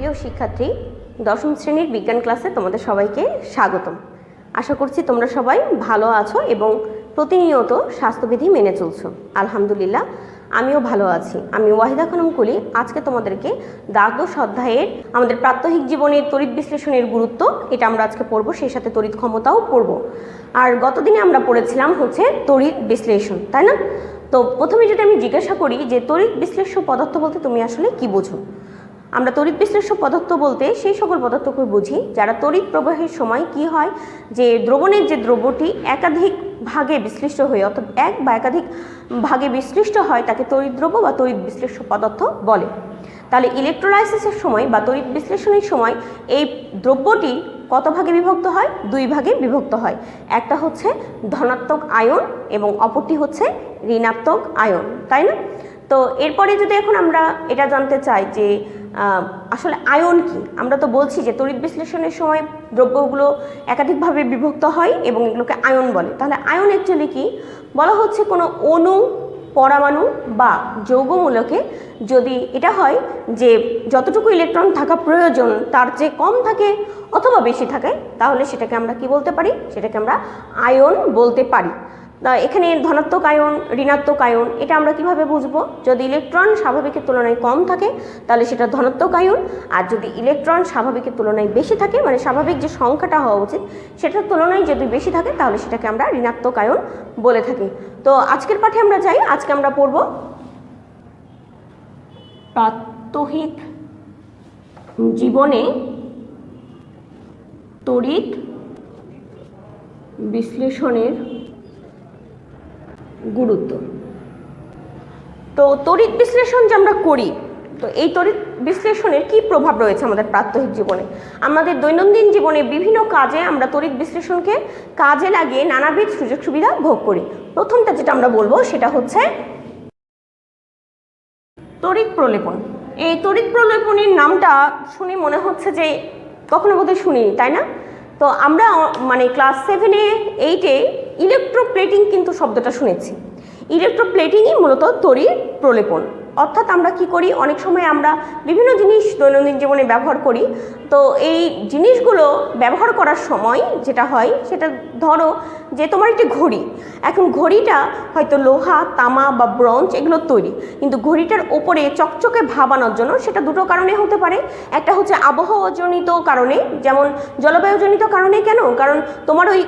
প্রিয় শিক্ষার্থী, দশম শ্রেণীর বিজ্ঞান ক্লাসে তোমাদের সবাইকে স্বাগতম। আশা করছি তোমরা সবাই ভালো আছো এবং প্রতিনিয়ত স্বাস্থ্যবিধি মেনে চলছো। আলহামদুলিল্লাহ, আমিও ভালো আছি। আমি ওয়াহিদা খানম কলি আজকে তোমাদেরকে দ্বাদশ অধ্যায়ের আমাদের প্রাত্যহিক জীবনের তড়িৎ বিশ্লেষণের গুরুত্ব এটা আমরা আজকে পড়বো, সেই সাথে তড়িৎ ক্ষমতাও পড়বো। আর গতদিনে আমরা পড়েছিলাম হচ্ছে তড়িৎ বিশ্লেষণ, তাই না? তো প্রথমে যদি আমি জিজ্ঞাসা করি যে তড়িৎ বিশ্লেষ্য পদার্থ বলতে তুমি আসলে কি বোঝো? আমরা তড়িৎ বিশ্লেষ্য পদার্থ বলতে সেই সকল পদার্থকে বুঝি যারা তড়িৎ প্রবাহের সময় কি হয় যে দ্রবণের যে দ্রব্যটি একাধিক ভাগে বিশ্লিষ্ট হয়ে অর্থাৎ এক বা একাধিক ভাগে বিশ্লিষ্ট হয় তাকে তড়িৎ দ্রব্য বা তড়িৎ বিশ্লেষ্য পদার্থ বলে। তাহলে ইলেকট্রোলাইসিসের সময় বা তড়িৎ বিশ্লেষণের সময় এই দ্রব্যটি কত ভাগে বিভক্ত হয়? দুই ভাগে বিভক্ত হয়। একটা হচ্ছে ধনাত্মক আয়ন এবং অপরটি হচ্ছে ঋণাত্মক আয়ন, তাই না? তো এরপরে যদি এখন আমরা এটা জানতে চাই যে আসলে আয়ন কি, আমরা তো বলছি যে তড়িৎ বিশ্লেষণের সময় দ্রব্যগুলো একাধিকভাবে বিভক্ত হয় এবং এগুলোকে আয়ন বলে। তাহলে আয়ন অ্যাকচুয়ালি কি? বলা হচ্ছে কোনো অণু, পরমাণু বা যৌগমূলকে যদি এটা হয় যে যতটুকু ইলেকট্রন থাকা প্রয়োজন তার চেয়ে কম থাকে অথবা বেশি থাকে, তাহলে সেটাকে আমরা কি বলতে পারি? সেটাকে আমরা আয়ন বলতে পারি। এখানে ধনাত্মক আয়ন, ঋণাত্মক আয়ন এটা আমরা কিভাবে বুঝবো? যদি ইলেকট্রন স্বাভাবিকের তুলনায় কম থাকে তাহলে সেটা ধনাত্মক আয়ন, আর যদি ইলেকট্রন স্বাভাবিকের তুলনায় বেশি থাকে, মানে স্বাভাবিক যে সংখ্যাটা হওয়া উচিত সেটার তুলনায় যদি বেশি থাকে তাহলে সেটাকে আমরা ঋণাত্মক আয়ন বলে থাকি। তো আজকের পাঠে আমরা যাই। আজকে আমরা পড়ব প্রাত্যহিক জীবনে তড়িৎ বিশ্লেষণের গুরুত্ব। তো তড়িৎ বিশ্লেষণ যে আমরা করি, তো এই তড়িৎ বিশ্লেষণের কি প্রভাব রয়েছে আমাদের প্রাত্যহিক জীবনে? আমাদের দৈনন্দিন জীবনে বিভিন্ন কাজে আমরা তড়িৎ বিশ্লেষণকে কাজে লাগিয়ে নানাবিধ সুযোগ সুবিধা ভোগ করি। প্রথমটা যেটা আমরা বলবো সেটা হচ্ছে তড়িৎ প্রলেপন। এই তড়িৎ প্রলেপনের নামটা শুনে মনে হচ্ছে যে কখনো বোধহয় শুনিনি, তাই না? তো আমরা মানে ক্লাস 7-এ 8-এ ইলেকট্রোপ্লেটিং কিন্তু শব্দটা শুনেছি। ইলেকট্রোপ্লেটিংই মূলত তড়িৎ প্রলেপন। অর্থাৎ আমরা কি করি, অনেক সময় আমরা বিভিন্ন জিনিস দৈনন্দিন জীবনে ব্যবহার করি। তো এই জিনিসগুলো ব্যবহার করার সময় যেটা হয় সেটা ধরো যে তোমার একটি ঘড়ি, এখন ঘড়িটা হয়তো লোহা, তামা বা ব্রোঞ্জ এগুলোর তৈরি, কিন্তু ঘড়িটার ওপরে চকচকে ভাব আনার জন্য সেটা দুটো কারণে হতে পারে। একটা হচ্ছে আবহাওয়াজনিত কারণে, যেমন জলবায়ুজনিত কারণে। কেন? কারণ তোমার ওই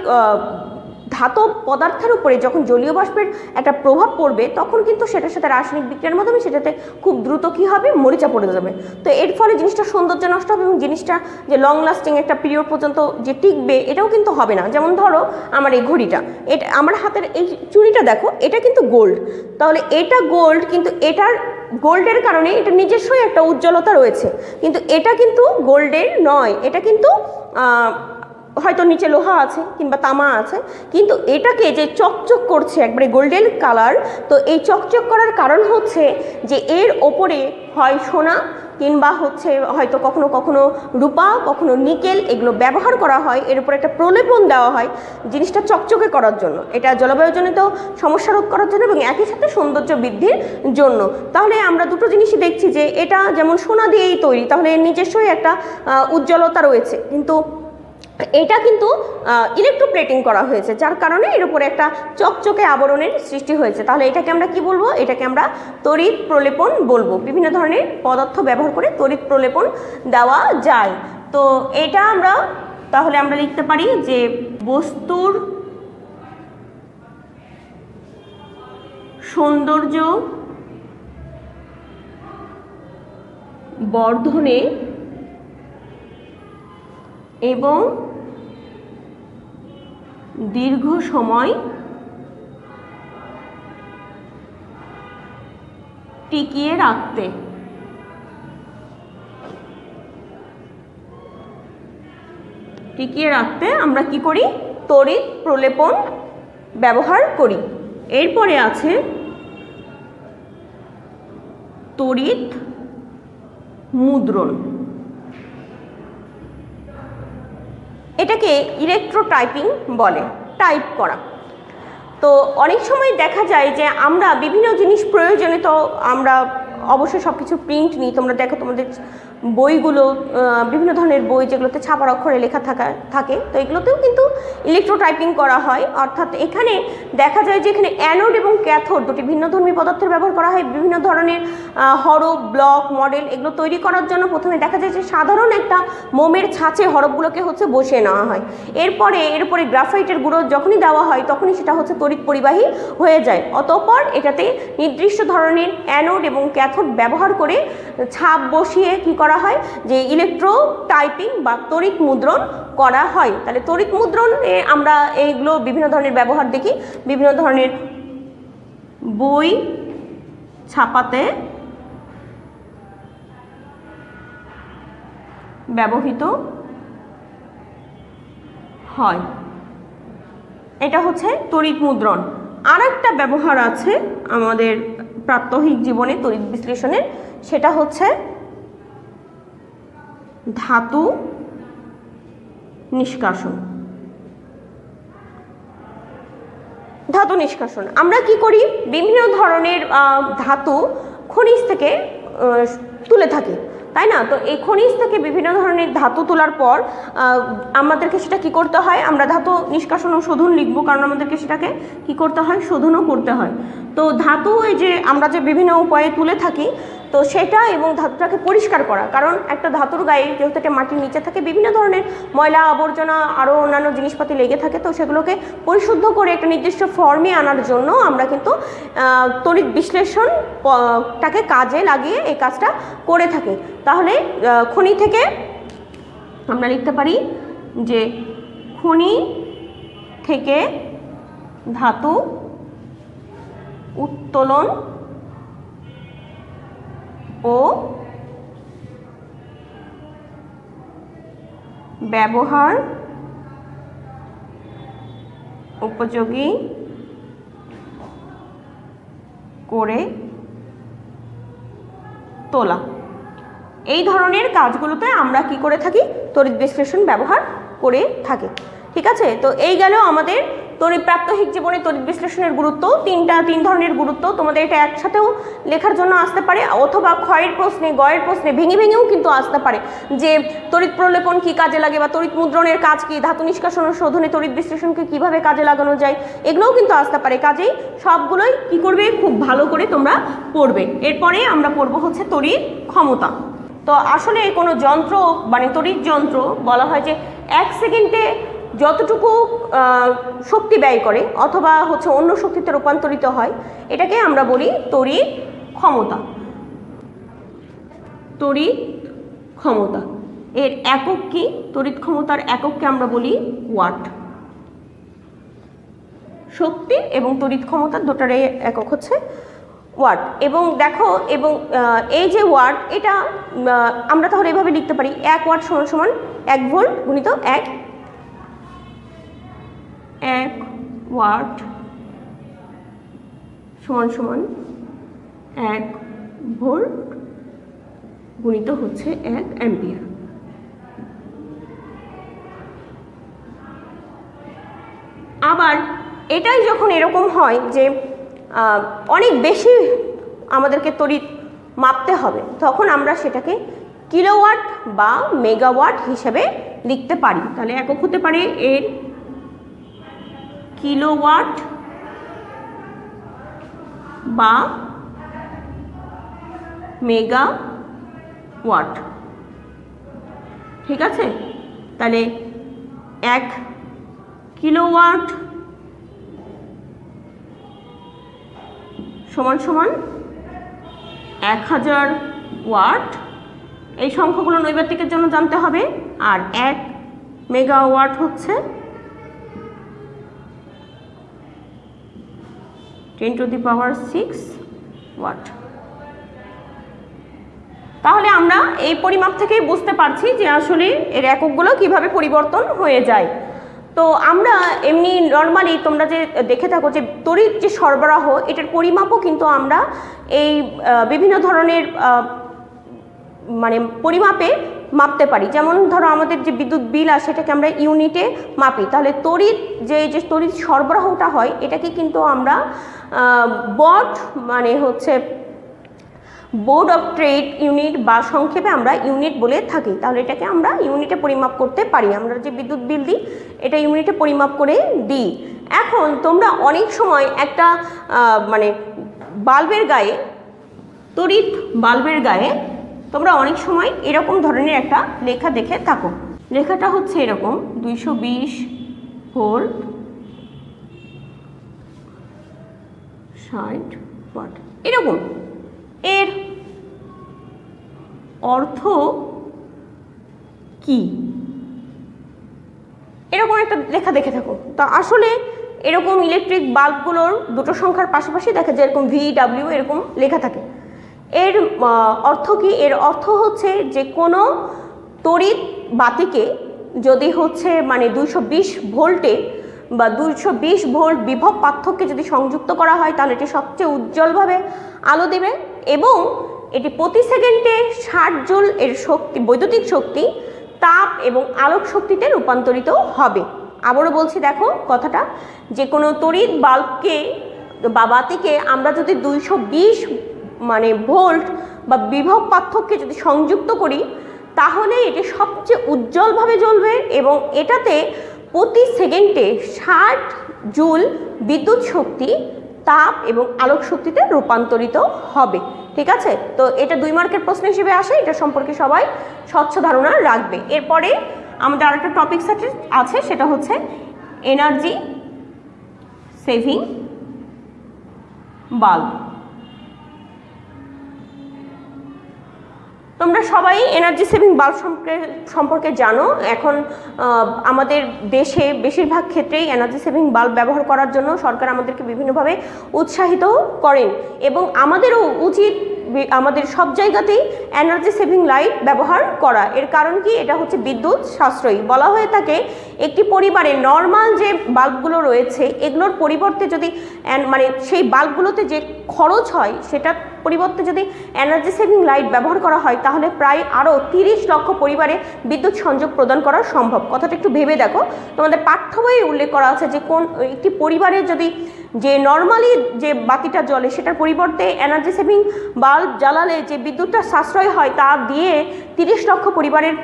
ধাতব পদার্থের উপরে যখন জলীয় বাষ্পের একটা প্রভাব পড়বে তখন কিন্তু সেটার সাথে রাসায়নিক বিক্রিয়ার মাধ্যমে সেটাতে খুব দ্রুত কী হবে, মরিচা পড়ে যাবে। তো এর ফলে জিনিসটা সৌন্দর্য নষ্ট হবে এবং জিনিসটা যে লং লাস্টিং একটা পিরিয়ড পর্যন্ত যে টিকবে এটাও কিন্তু হবে না। যেমন ধরো আমার এই ঘড়িটা, এটা আমার হাতের এই চুড়িটা দেখো, এটা কিন্তু গোল্ড। তাহলে এটা গোল্ড, কিন্তু এটার গোল্ডের কারণে এটা নিজস্বই একটা উজ্জ্বলতা রয়েছে, কিন্তু এটা কিন্তু গোল্ডের নয়, এটা কিন্তু হয়তো নিচে লোহা আছে কিংবা তামা আছে, কিন্তু এটাকে যে চকচক করছে একবারে গোল্ডেন কালার, তো এই চকচক করার কারণ হচ্ছে যে এর ওপরে হয় সোনা কিংবা হচ্ছে হয়তো কখনো কখনো রূপা, কখনো নিকেল এগুলো ব্যবহার করা হয়, এর উপরে একটা প্রলেপন দেওয়া হয় জিনিসটা চকচকে করার জন্য। এটা জলবায়ুজনিত সমস্যা রোধ করার জন্য এবং একই সাথে সৌন্দর্য বৃদ্ধির জন্য। তাহলে আমরা দুটো জিনিসই দেখছি যে এটা যেমন সোনা দিয়েই তৈরি, তাহলে এর নিজস্বই একটা উজ্জ্বলতা রয়েছে, কিন্তু এটা কিন্তু ইলেকট্রোপ্লেটিং করা হয়েছে যার কারণে এর উপরে একটা চকচকে আবরণের সৃষ্টি হয়েছে। তাহলে এটাকে আমরা কি বলবো? এটাকে আমরা তড়িৎ প্রলেপন বলবো। বিভিন্ন ধরনের পদার্থ ব্যবহার করে তড়িৎ প্রলেপন দেওয়া যায়। তো এটা আমরা তাহলে আমরা লিখতে পারি যে বস্তুর সৌন্দর্য বর্ধনে এবং দীর্ঘ সময় টিকিয়ে রাখতে আমরা কি করি? তড়িৎ প্রলেপন ব্যবহার করি। এরপরে আছে তড়িৎ মুদ্রণ। এটাকে ইলেকট্রোটাইপিং বলে, টাইপ করা। তো অনেক সময় দেখা যায় যে আমরা বিভিন্ন জিনিস প্রয়োজনে তো আমরা অবশ্যই সব কিছু প্রিন্ট নিই। তোমরা দেখো তোমাদের বইগুলো, বিভিন্ন ধরনের বই যেগুলোতে ছাপার অক্ষরে লেখা থাকে, তো এগুলোতেও কিন্তু ইলেকট্রোটাইপিং করা হয়। অর্থাৎ এখানে দেখা যায় যে এখানে অ্যানোড এবং ক্যাথোড দুটি ভিন্নধর্মী পদার্থের ব্যবহার করা হয়। বিভিন্ন ধরনের হরফ, ব্লক, মডেল এগুলো তৈরি করার জন্য প্রথমে দেখা যায় যে সাধারণ একটা মোমের ছাঁচে হরফগুলোকে হচ্ছে বসিয়ে নেওয়া হয়। এরপরে এর উপরে গ্রাফাইটের গুঁড়ো যখনই দেওয়া হয় তখনই সেটা হচ্ছে তড়িৎ পরিবাহী হয়ে যায়। অতঃপর এটাতে নির্দিষ্ট ধরনের অ্যানোড এবং ক্যাথোড ব্যবহার করে ছাপ বসিয়ে কি করা হয়, যে ইলেকট্রোটাইপিং বা তড়িৎ মুদ্রণ করা হয়। তাহলে তড়িৎ মুদ্রণে আমরা এইগুলো বিভিন্ন ধরনের ব্যবহার দেখি। বিভিন্ন ধরনের বই ছাপাতে ব্যবহৃত হয়, এটা হচ্ছে তড়িৎ মুদ্রণ। আর একটা ব্যবহার আছে আমাদের প্রাত্যহিক জীবনে তড়িৎ বিশ্লেষণের, সেটা হচ্ছে ধাতু নিষ্কাশন। ধাতু নিষ্কাশন আমরা কি করি, বিভিন্ন ধরনের ধাতু খনিজ থেকে তুলে থাকি, তাই না? তো এই খনিজ থেকে বিভিন্ন ধরনের ধাতু তোলার পর আমাদেরকে সেটা কি করতে হয়, আমরা ধাতু নিষ্কাশন ও শোধন লিখব, কারণ আমাদেরকে সেটাকে কি করতে হয়, শোধনও করতে হয়। তো ধাতু এই যে আমরা যে বিভিন্ন উপায়ে তুলে থাকি, তো সেটা এবং ধাতুটাকে পরিষ্কার করা, কারণ একটা ধাতুর গায়ে যেহেতু এটা মাটির নিচে থাকে বিভিন্ন ধরনের ময়লা আবর্জনা আরও অন্যান্য জিনিসপাতি লেগে থাকে, তো সেগুলোকে পরিশুদ্ধ করে একটা নির্দিষ্ট ফর্মে আনার জন্য আমরা কিন্তু তড়িৎ বিশ্লেষণটাকে কাজে লাগিয়ে এই কাজটা করে থাকি। তাহলে খনি থেকে আমরা লিখতে পারি যে খনি থেকে ধাতু উত্তোলন ও ব্যবহার উপযোগী করে তোলা, এই ধরনের কাজগুলোতে আমরা কি করে থাকি, তড়িৎ বিশ্লেষণ ব্যবহার করে থাকি। ঠিক আছে, তো এই গেল আমাদের প্রাত্যহিক জীবনে তড়িৎ বিশ্লেষণের গুরুত্ব। তিন ধরনের গুরুত্ব, তোমাদের এটা একসাথেও লেখার জন্য আসতে পারে, অথবা ক্ষয়ের প্রশ্নে, গয়ের প্রশ্নে ভেঙে ভেঙেও কিন্তু আসতে পারে, যে তড়িৎ প্রলেপন কি কাজে লাগে বা তড়িৎ মুদ্রণের কাজ কি, ধাতু নিষ্কাশন ও শোধনে তড়িৎ বিশ্লেষণকে কিভাবে কাজে লাগানো যায়, এগুলোও কিন্তু আসতে পারে। কাজেই সবগুলোই কি করবে, খুব ভালো করে তোমরা পড়বে। এরপরে আমরা পড়বো হচ্ছে তড়িৎ ক্ষমতা। তো আসলে কোনো যন্ত্র মানে তড়িৎ যন্ত্র বলা হয় যে 1 সেকেন্ডে যতটুকু শক্তি ব্যয় করে অথবা হচ্ছে অন্য শক্তিতে রূপান্তরিত হয়, এটাকে আমরা বলি তড়িৎ ক্ষমতা। তড়িৎ ক্ষমতা এর একক কি, তড়িৎ ক্ষমতার একককে আমরা বলি ওয়াট। শক্তি এবং তড়িৎ ক্ষমতার দুটার একক হচ্ছে ওয়াট। এবং দেখো, এবং এই যে ওয়াট, এটা আমরা তাহলে এভাবে লিখতে পারি, 1 ওয়াট সমান সমান 1 ভোল্ট গুণিত 1 ওয়াট সমান সমান 1 ভোল্ট গুণিত হচ্ছে 1 অ্যাম্পিয়ার। আবার এটাই যখন এরকম হয় যে অনেক বেশি আমাদেরকে তড়িৎ মাপতে হবে, তখন আমরা সেটাকে কিলোওয়াট বা মেগাওয়াট হিসেবে লিখতে পারি। তাহলে একক হতে পারে এর কিলোওয়াট বা মেগাওয়াট। ঠিক আছে, তাহলে 1 কিলোওয়াট সমান সমান 1000 ওয়াট। এই সংখ্যাগুলো নৈর্ব্যক্তিকের জন্য জানতে হবে। আর 1 মেগাওয়াট হচ্ছে 10⁶ ওয়াট। তাহলে আমরা এই পরিমাপ থেকেই বুঝতে পারছি যে আসলে এর এককগুলো কিভাবে পরিবর্তন হয়ে যায়। তো আমরা এমনি নর্মালি তোমরা যে দেখে থাকো যে তড়িৎ যে সরবরাহ, এটার পরিমাপও কিন্তু আমরা এই বিভিন্ন ধরনের মানে পরিমাপে মাপতে পারি। যেমন ধরো আমাদের যে বিদ্যুৎ বিল আসে সেটাকে আমরা ইউনিটে মাপি, তাহলে তড়িৎ যে তড়িৎ সরবরাহটা হয় এটাকে কিন্তু আমরা ওয়াট মানে হচ্ছে বোর্ড অফ ট্রেড ইউনিট বা সংক্ষেপে আমরা ইউনিট বলে থাকি। তাহলে এটাকে আমরা ইউনিটে পরিমাপ করতে পারি। আমরা যে বিদ্যুৎ বিল দিই এটা ইউনিটে পরিমাপ করে দিই। এখন তোমরা অনেক সময় একটা মানে বাল্বের গায়ে, তড়িৎ বাল্বের গায়ে তোমরা অনেক সময় এরকম ধরনের একটা লেখা দেখে থাকো। লেখাটা হচ্ছে এরকম 220 ভোল্ট 60 ওয়াট এরকম। এর অর্থ কি? এরকম একটা লেখা দেখে থাকো। তা আসলে এরকম ইলেকট্রিক বাল্বগুলোর দুটো সংখ্যার পাশাপাশি দেখা যায় এরকম VW এরকম লেখা থাকে। এর অর্থ কি? এর অর্থ হচ্ছে যে কোনো তড়িৎ বাতিকে যদি হচ্ছে মানে 220 ভোল্টে বা 220 ভোল্ট বিভব পার্থক্যে যদি সংযুক্ত করা হয় তাহলে এটি সবচেয়ে উজ্জ্বলভাবে আলো দেবে এবং এটি প্রতি সেকেন্ডে 60 জুল এর শক্তি, বৈদ্যুতিক শক্তি তাপ এবং আলোক শক্তিতে রূপান্তরিত হবে। আবারও বলছি, দেখো কথাটা, যে কোনো তড়িৎ বাল্বকে বা বাতিকে আমরা যদি 220 মানে ভোল্ট বা বিভব পার্থক্যে যদি সংযুক্ত করি তাহলে এটি সবচেয়ে উজ্জ্বলভাবে জ্বলবে এবং এটাতে প্রতি সেকেন্ডে 60 জুল বিদ্যুৎ শক্তি তাপ এবং আলোক শক্তিতে রূপান্তরিত হবে। ঠিক আছে, তো এটা 2 মার্কের প্রশ্ন হিসেবে আসে, এটা সম্পর্কে সবাই স্বচ্ছ ধারণা রাখবে। এরপরে আমাদের আরেকটা টপিক আছে, সেটা হচ্ছে এনার্জি সেভিং বাল্ব। তোমরা সবাই এনার্জি সেভিং বাল্ব সম্পর্কে জানো। এখন আমাদের দেশে বেশিরভাগ ক্ষেত্রেই এনার্জি সেভিং বাল্ব ব্যবহার করার জন্য সরকার আমাদেরকে বিভিন্নভাবে উৎসাহিত করেন এবং আমাদেরও উচিত আমাদের সব জায়গাতেই এনার্জি সেভিং লাইট ব্যবহার করা। এর কারণ কি? এটা হচ্ছে বিদ্যুৎ সাশ্রয়ী। বলা হয়ে থাকে একটি পরিবারে নর্মাল যে বাল্বগুলো রয়েছে এগুলোর পরিবর্তে যদি মানে সেই বাল্বগুলোতে যে খরচ হয় সেটার পরিবর্তে যদি এনার্জি সেভিং লাইট ব্যবহার করা হয় তাহলে প্রায় আরও 30 লক্ষ পরিবারে বিদ্যুৎ সংযোগ প্রদান করা সম্ভব। কথাটা একটু ভেবে দেখো, তোমাদের পাঠ্য বইয়ে উল্লেখ করা আছে যে কোন একটি পরিবারে যদি যে নর্মালি যে বাতিটা জ্বলে সেটার পরিবর্তে এনার্জি সেভিং বাল্ব জ্বালালে যে বিদ্যুৎটা সাশ্রয় হয় তা দিয়ে 30 লক্ষ পরিবারের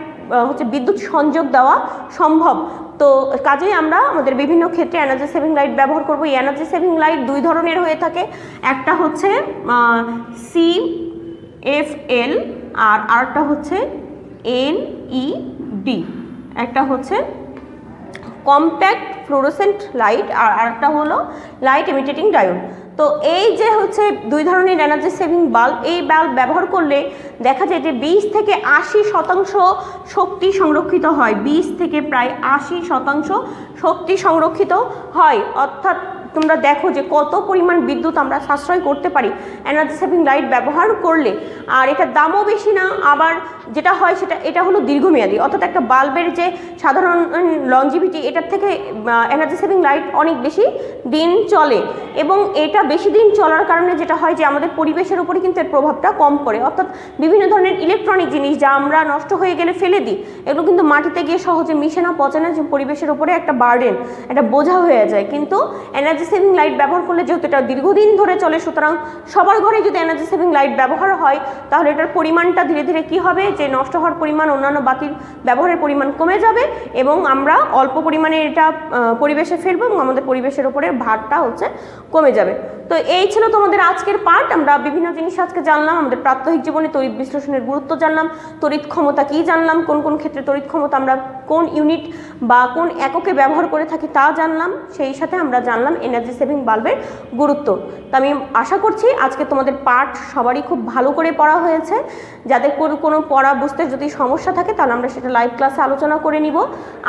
হচ্ছে বিদ্যুৎ সংযোগ দেওয়া সম্ভব। তো কাজেই আমরা আমাদের বিভিন্ন ক্ষেত্রে এনার্জি সেভিং লাইট ব্যবহার করব। এই এনার্জি সেভিং লাইট 2 ধরনের হয়ে থাকে, একটা হচ্ছে CFL আর আরেকটা হচ্ছে LED। একটা হচ্ছে কম্প্যাক্ট ফ্লোরোসেন্ট লাইট আর আরেকটা হলো লাইট ইমিটেটিং ডায়োড। তো এই যে হচ্ছে 2 ধরনের এনার্জি সেভিং বাল্ব, এই বাল্ব ব্যবহার করলে দেখা যায় যে 20 থেকে 80% শক্তি সংরক্ষিত হয়। 20 থেকে প্রায় 80% শক্তি সংরক্ষিত হয়। অর্থাৎ তোমরা দেখো যে কত পরিমাণ বিদ্যুৎ আমরা সাশ্রয় করতে পারি এনার্জি সেভিং লাইট ব্যবহার করলে। আর এটার দামও বেশি না, আবার যেটা হয় এটা হলো দীর্ঘমেয়াদী। অর্থাৎ একটা বাল্বের যে সাধারণ লঞ্জিভিটি এটার থেকে এনার্জি সেভিং লাইট অনেক বেশি দিন চলে এবং এটা বেশি দিন চলার কারণে যেটা হয় যে আমাদের পরিবেশের উপরে কিন্তু এর প্রভাবটা কম পড়ে। অর্থাৎ বিভিন্ন ধরনের ইলেকট্রনিক জিনিস যা আমরা নষ্ট হয়ে গেলে ফেলে দিই এগুলো কিন্তু মাটিতে গিয়ে সহজে মিশে না, পচে না, যে পরিবেশের উপরে একটা বার্ডেন, একটা বোঝা হয়ে যায়। কিন্তু এনার্জি সেভিং লাইট ব্যবহার করলে যেহেতু এটা দীর্ঘদিন ধরে চলে, সুতরাং সবার ঘরে যদি এনার্জি সেভিং লাইট ব্যবহার হয় তাহলে এটার পরিমাণটা ধীরে ধীরে কী হবে, যে নষ্ট হওয়ার পরিমাণ, অন্যান্য বাতির ব্যবহারের পরিমাণ কমে যাবে এবং আমরা অল্প পরিমাণে এটা পরিবেশে ফেলবো এবং আমাদের পরিবেশের উপরে ভারটা হচ্ছে কমে যাবে। তো এই ছিল তোমাদের আজকের পার্ট। আমরা বিভিন্ন জিনিস আজকে জানলাম, আমাদের প্রাত্যহিক জীবনে তড়িৎ বিশ্লেষণের গুরুত্ব জানলাম, তড়িৎ ক্ষমতা কী জানলাম, কোন কোন ক্ষেত্রে তড়িৎ ক্ষমতা আমরা কোন ইউনিট বা কোন এককে ব্যবহার করে থাকি তা জানলাম, সেই সাথে আমরা জানলাম এনার্জি সেভিং বাল্বের গুরুত্ব। তো আমি আশা করছি আজকে তোমাদের পাঠ সবারই খুব ভালো করে পড়া হয়েছে। যাদের কোনো পড়া বুঝতে যদি সমস্যা থাকে তাহলে আমরা সেটা লাইভ ক্লাসে আলোচনা করে নিব।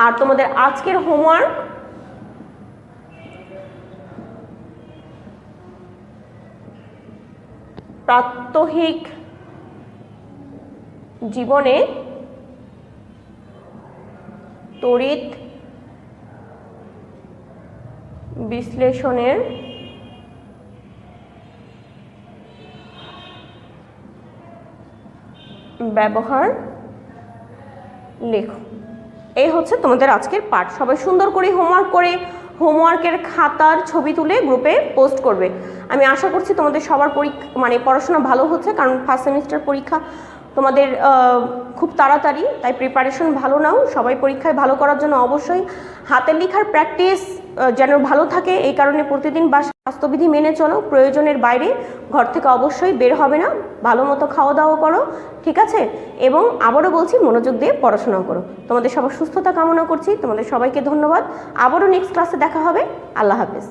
আর তোমাদের আজকের হোমওয়ার্ক প্রাত্যহিক জীবনে তড়িৎ বিশ্লেষণের ব্যবহার লেখো। এই হচ্ছে তোমাদের আজকের পাঠ। সবাই সুন্দর করে হোমওয়ার্ক করে হোমওয়ার্কের খাতার ছবি তুলে গ্রুপে পোস্ট করবে। আমি আশা করছি তোমাদের সবার পড়াশোনা ভালো হচ্ছে, কারণ ফার্স্ট সেমিস্টার পরীক্ষা তোমাদের খুব তাড়াতাড়ি, তাই প্রিপারেশন ভালো নাও। সবাই পরীক্ষায় ভালো করার জন্য অবশ্যই হাতের লেখার প্র্যাকটিস যেন ভালো থাকে, এই কারণে প্রতিদিন স্বাস্থ্যবিধি মেনে চলো। প্রয়োজনের বাইরে ঘর থেকে অবশ্যই বের হবে না, ভালো মতো খাওয়া দাওয়া করো, ঠিক আছে? এবং আবারও বলছি, মনোযোগ দিয়ে পড়াশোনা করো। তোমাদের সবার সুস্থতা কামনা করছি। তোমাদের সবাইকে ধন্যবাদ। আবারও নেক্সট ক্লাসে দেখা হবে। আল্লাহ হাফেজ।